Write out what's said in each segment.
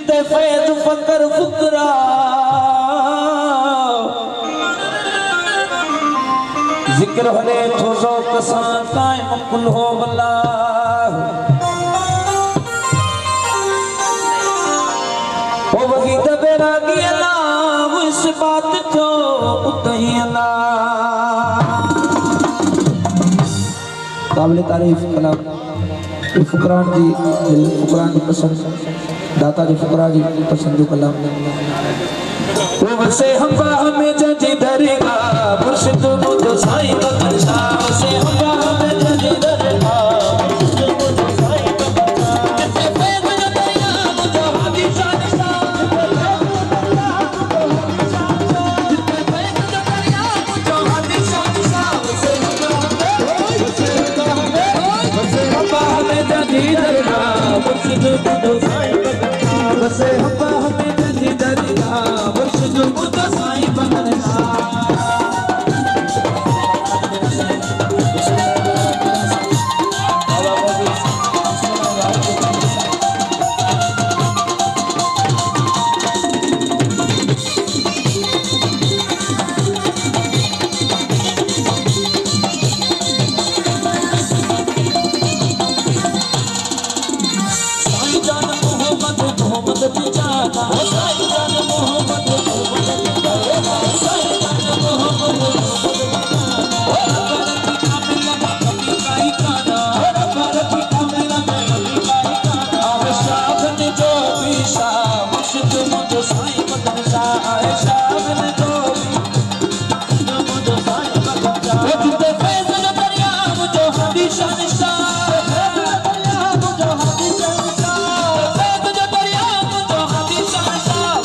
जिते फैद फकर फुकरा जिक्र हले थोजो कसा कायम कुल हो वल्ला ओ वही दबेरा की अल्लाह इस बात थो उतही अल्लाह काबिल तारीफ कलाम फुकरान जी दिल फुकरान की पसंद दाता जी फुकरा जी पसंद कलाम वो वसे हम हमें जजी दरेगा मुर्शिद मुझे साईं बकर शाह वसे हम हमें जजी दरेगा मुर्शिद मुझे साईं बकर शाह जिते फैज़ न दरिया मुझे हादी शान शाह जिते फैज़ न दरिया मुझे हादी शान शाह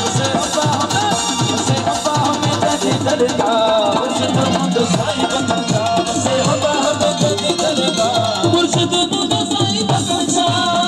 वसे हम हमें जजी दरेगा मुर्शिद मुझे साईं बकर शाह वसे हम हमें जजी दरेगा मुर्शिद मुझे साईं बकर शाह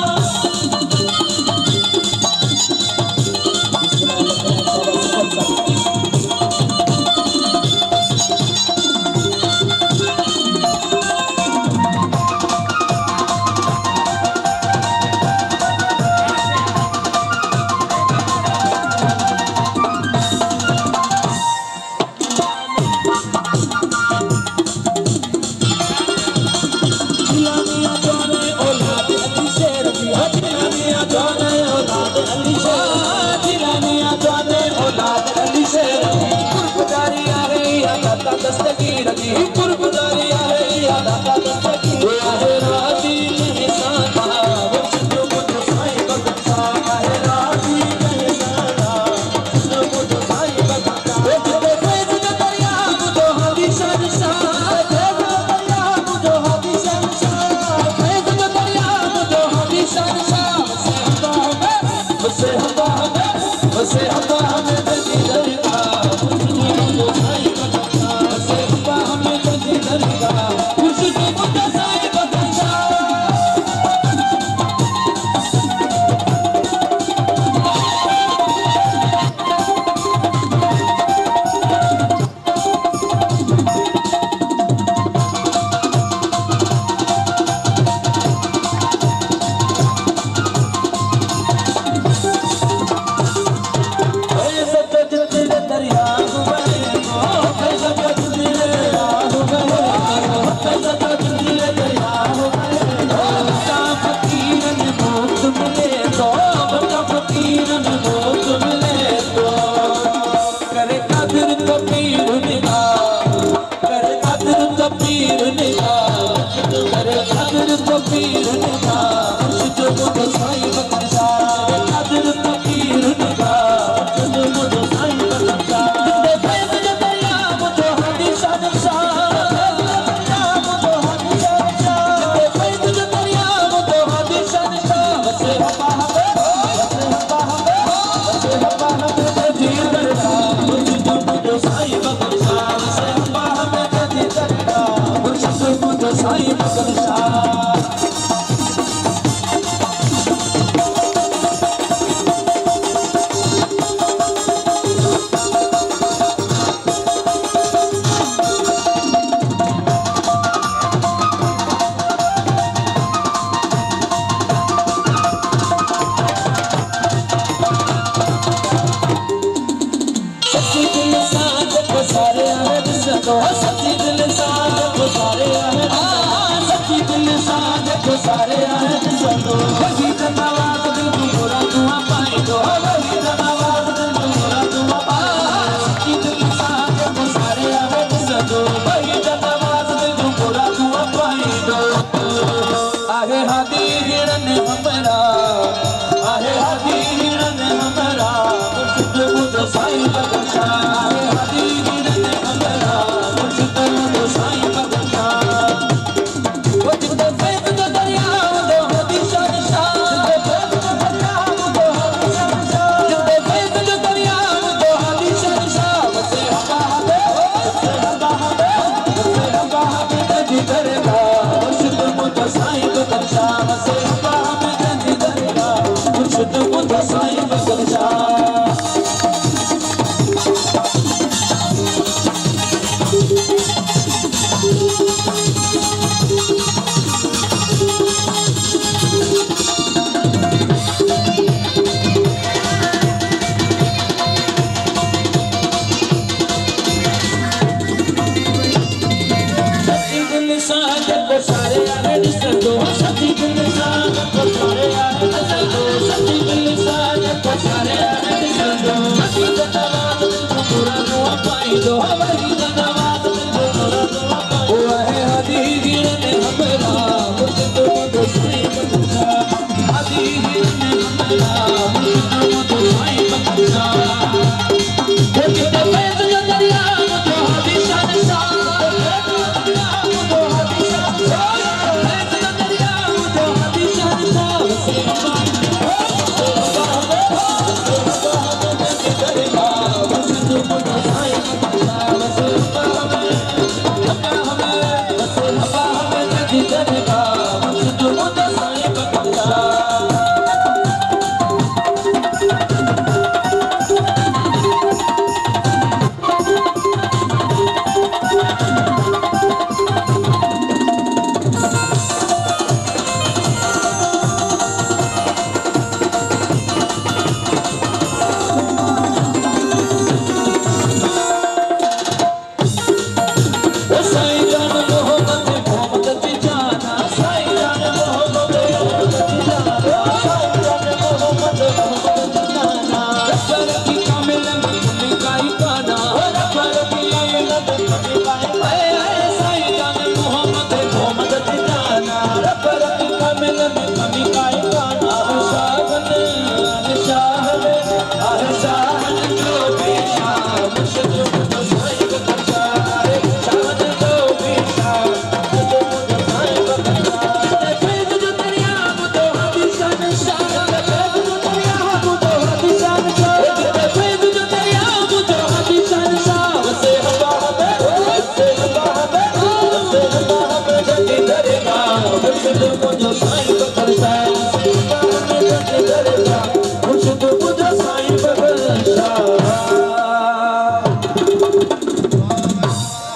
हम